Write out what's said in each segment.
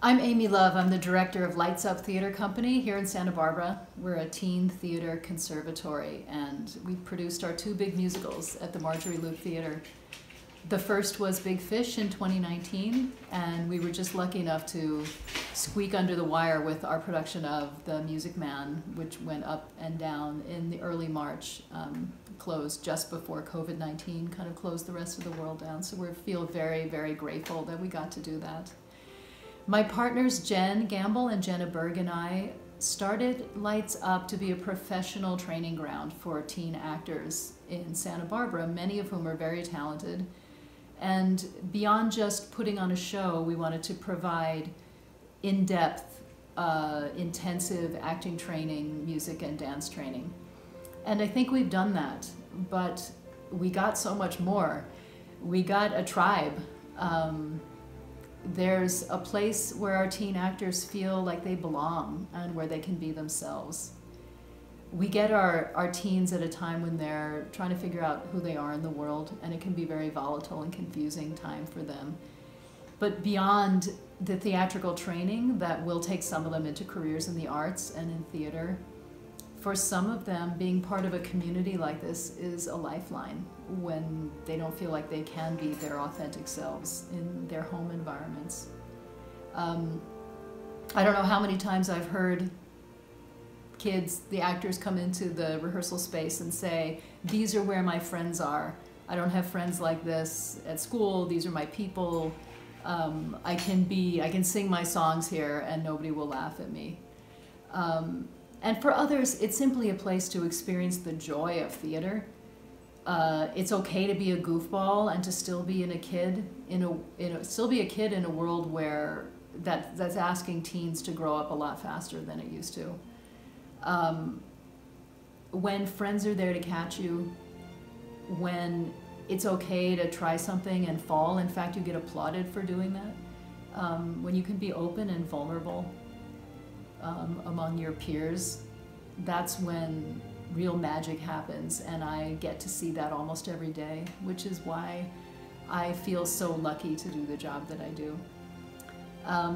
I'm Amy Love. I'm the director of Lights Up Theater Company here in Santa Barbara. We're a teen theater conservatory, and we produced our two big musicals at the Marjorie Loop Theater. The first was Big Fish in 2019, and we were just lucky enough to squeak under the wire with our production of The Music Man, which went up and down in the early March, closed just before COVID-19 kind of closed the rest of the world down. So we feel very, very grateful that we got to do that. My partners Jen Gamble and Jenna Berg and I started Lights Up to be a professional training ground for teen actors in Santa Barbara, many of whom are very talented. And beyond just putting on a show, we wanted to provide in-depth, intensive acting training, music and dance training. And I think we've done that, but we got so much more. We got a tribe. There's a place where our teen actors feel like they belong and where they can be themselves. We get our teens at a time when they're trying to figure out who they are in the world, and it can be very volatile and confusing time for them. But beyond the theatrical training that will take some of them into careers in the arts and in theater, for some of them, being part of a community like this is a lifeline when they don't feel like they can be their authentic selves in their home environments. I don't know how many times I've heard kids, the actors, come into the rehearsal space and say, "These are where my friends are. I don't have friends like this at school. These are my people. I can sing my songs here and nobody will laugh at me." And for others, it's simply a place to experience the joy of theater. It's okay to be a goofball and to still be a kid in a world where that's asking teens to grow up a lot faster than it used to. When friends are there to catch you, when it's okay to try something and fall, in fact, you get applauded for doing that. When you can be open and vulnerable among your peers, that's when real magic happens, and I get to see that almost every day, which is why I feel so lucky to do the job that I do.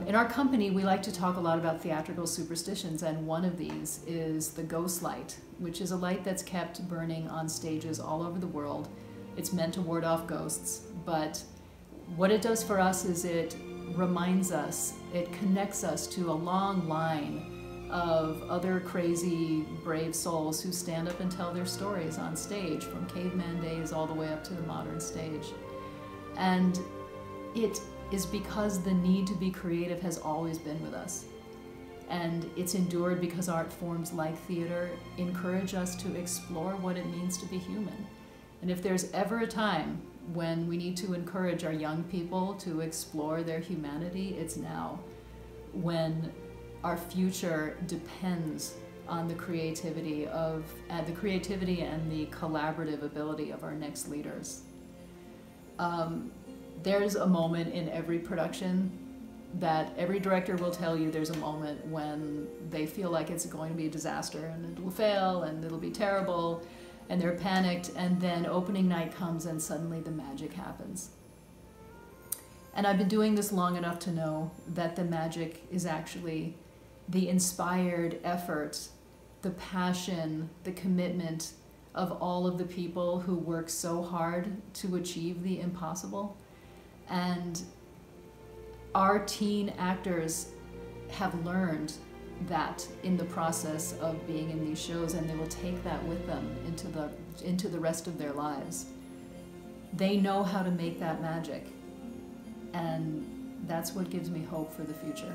In our company, we like to talk a lot about theatrical superstitions, and one of these is the ghost light, which is a light that's kept burning on stages all over the world. It's meant to ward off ghosts, but what it does for us is it reminds us, it connects us to a long line of other crazy, brave souls who stand up and tell their stories on stage, from caveman days all the way up to the modern stage. And it is because the need to be creative has always been with us. And it's endured because art forms like theater encourage us to explore what it means to be human. And if there's ever a time when we need to encourage our young people to explore their humanity, it's now, when our future depends on the creativity and the collaborative ability of our next leaders. There's a moment in every production that every director will tell you there's a moment when they feel like it's going to be a disaster and it'll fail and it'll be terrible, and they're panicked, and then opening night comes and suddenly the magic happens. And I've been doing this long enough to know that the magic is actually the inspired effort, the passion, the commitment of all of the people who work so hard to achieve the impossible. And our teen actors have learned that in the process of being in these shows, and they will take that with them into the rest of their lives. They know how to make that magic, and that's what gives me hope for the future.